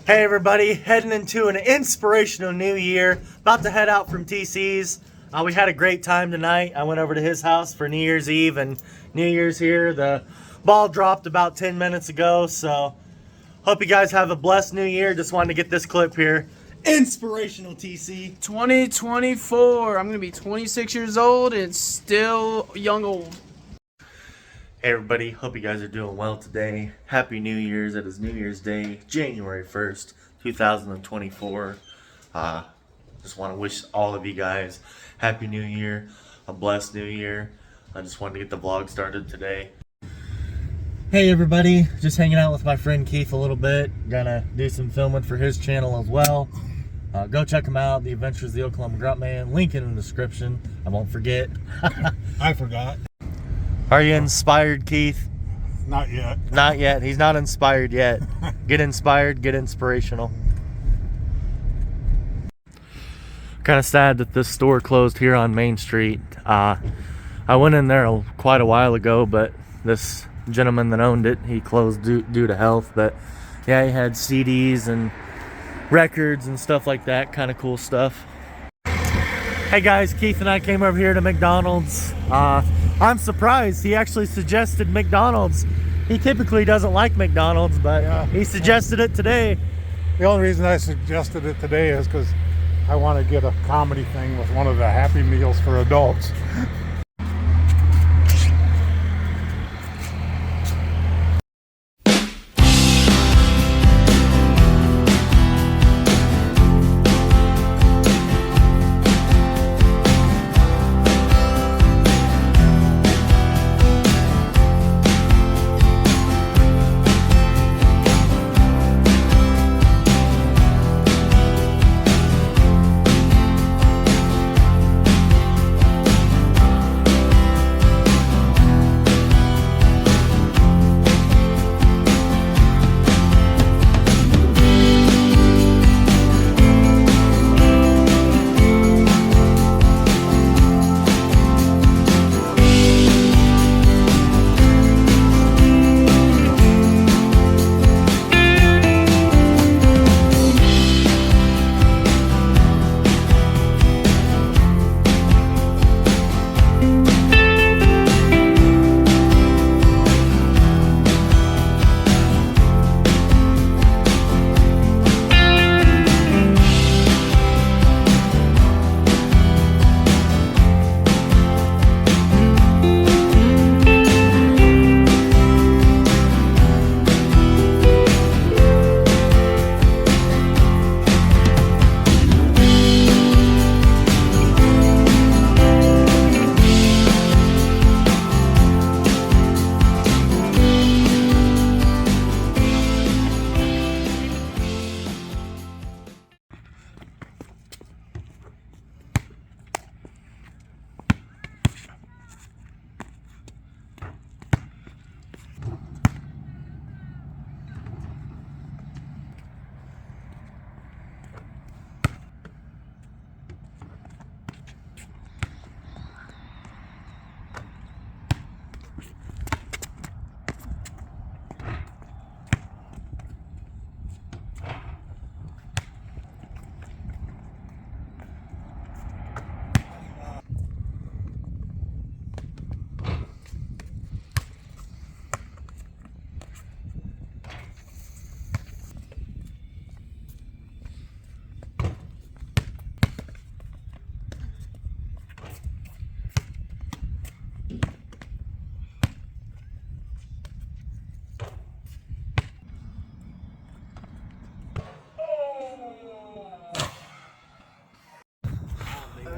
Hey everybody, heading into an inspirational new year. About to head out from TC's. We had a great time tonight. I went over to his house for New Year's Eve and New Year's here. The ball dropped about 10 minutes ago, so hope you guys have a blessed new year. Just wanted to get this clip here. Inspirational TC. 2024. I'm going to be 26 years old and still young old. Hey everybody, hope you guys are doing well today. Happy New Year's. It is New Year's Day, January 1st, 2024. Just want to wish all of you guys Happy New Year, a blessed New Year. I just wanted to get the vlog started today. Hey everybody, just hanging out with my friend Keith a little bit. Gonna do some filming for his channel as well. Go check him out, The Adventures of the Oklahoma Grunt Man. Link in the description. I won't forget. I forgot. Are you inspired, Keith? Not yet. Not yet. He's not inspired yet. Get inspired, get inspirational. Kind of sad that this store closed here on Main Street. I went in there quite a while ago, but this gentleman that owned it, he closed due to health. But yeah, he had CDs and records and stuff like that. Kind of cool stuff. Hey guys, Keith and I came over here to McDonald's. I'm surprised he actually suggested McDonald's. He typically doesn't like McDonald's, but he suggested it today. The only reason I suggested it today is because I want to get a comedy thing with one of the Happy Meals for adults.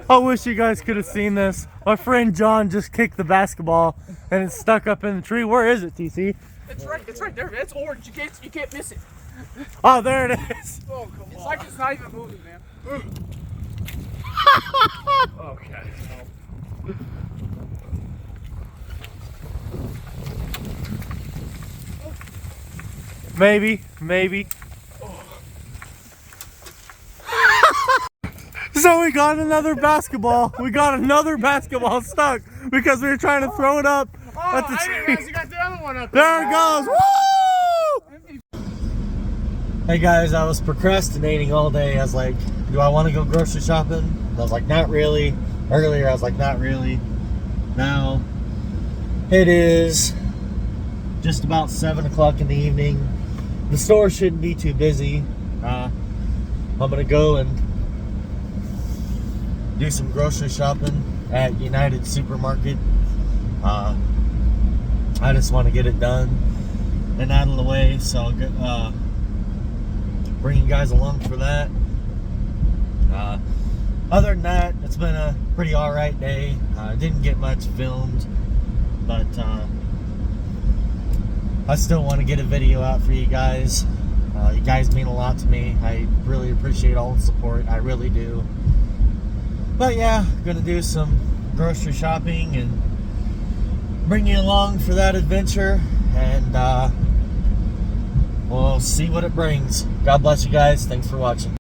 I wish you guys could have seen this. My friend John just kicked the basketball and it's stuck up in the tree. Where is it, TC? It's right there. It's orange. You can't miss it. Oh, there it is. Oh, come on. It's like it's not even moving, man. Okay. Maybe. So we got another basketball. We got another basketball stuck because we were trying to throw it up at the tree. I didn't realize you got the other one up there. There it goes. Woo! Hey guys, I was procrastinating all day. I was like, do I want to go grocery shopping? And I was like, not really. Earlier I was like, not really. Now it is just about 7 o'clock in the evening. The store shouldn't be too busy. I'm gonna go and do some grocery shopping at United Supermarket. I just want to get it done and out of the way, so I'll get, bring you guys along for that. Other than that, it's been a pretty alright day. Didn't get much filmed, but I still want to get a video out for you guys. You guys mean a lot to me. I really appreciate all the support. I really do. But yeah, gonna do some grocery shopping and bring you along for that adventure, and we'll see what it brings. God bless you guys. Thanks for watching.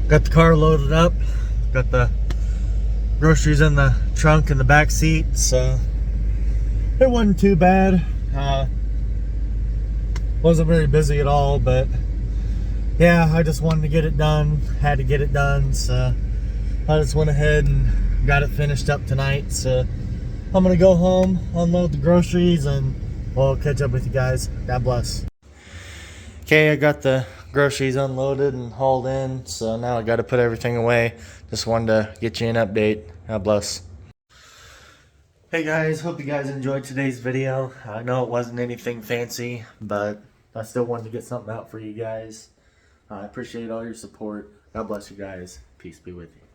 Got the car loaded up, got the groceries in the trunk and the back seat, so it wasn't too bad. Wasn't very busy at all, but yeah, I just wanted to get it done, had to get it done, so I just went ahead and got it finished up tonight. So I'm gonna go home, unload the groceries, and we'll catch up with you guys. God bless. Okay, I got the groceries unloaded and hauled in, so now I got to put everything away. Just wanted to get you an update. God bless. Hey guys, hope you guys enjoyed today's video. I know it wasn't anything fancy, but I still wanted to get something out for you guys. I appreciate all your support. God bless you guys. Peace be with you.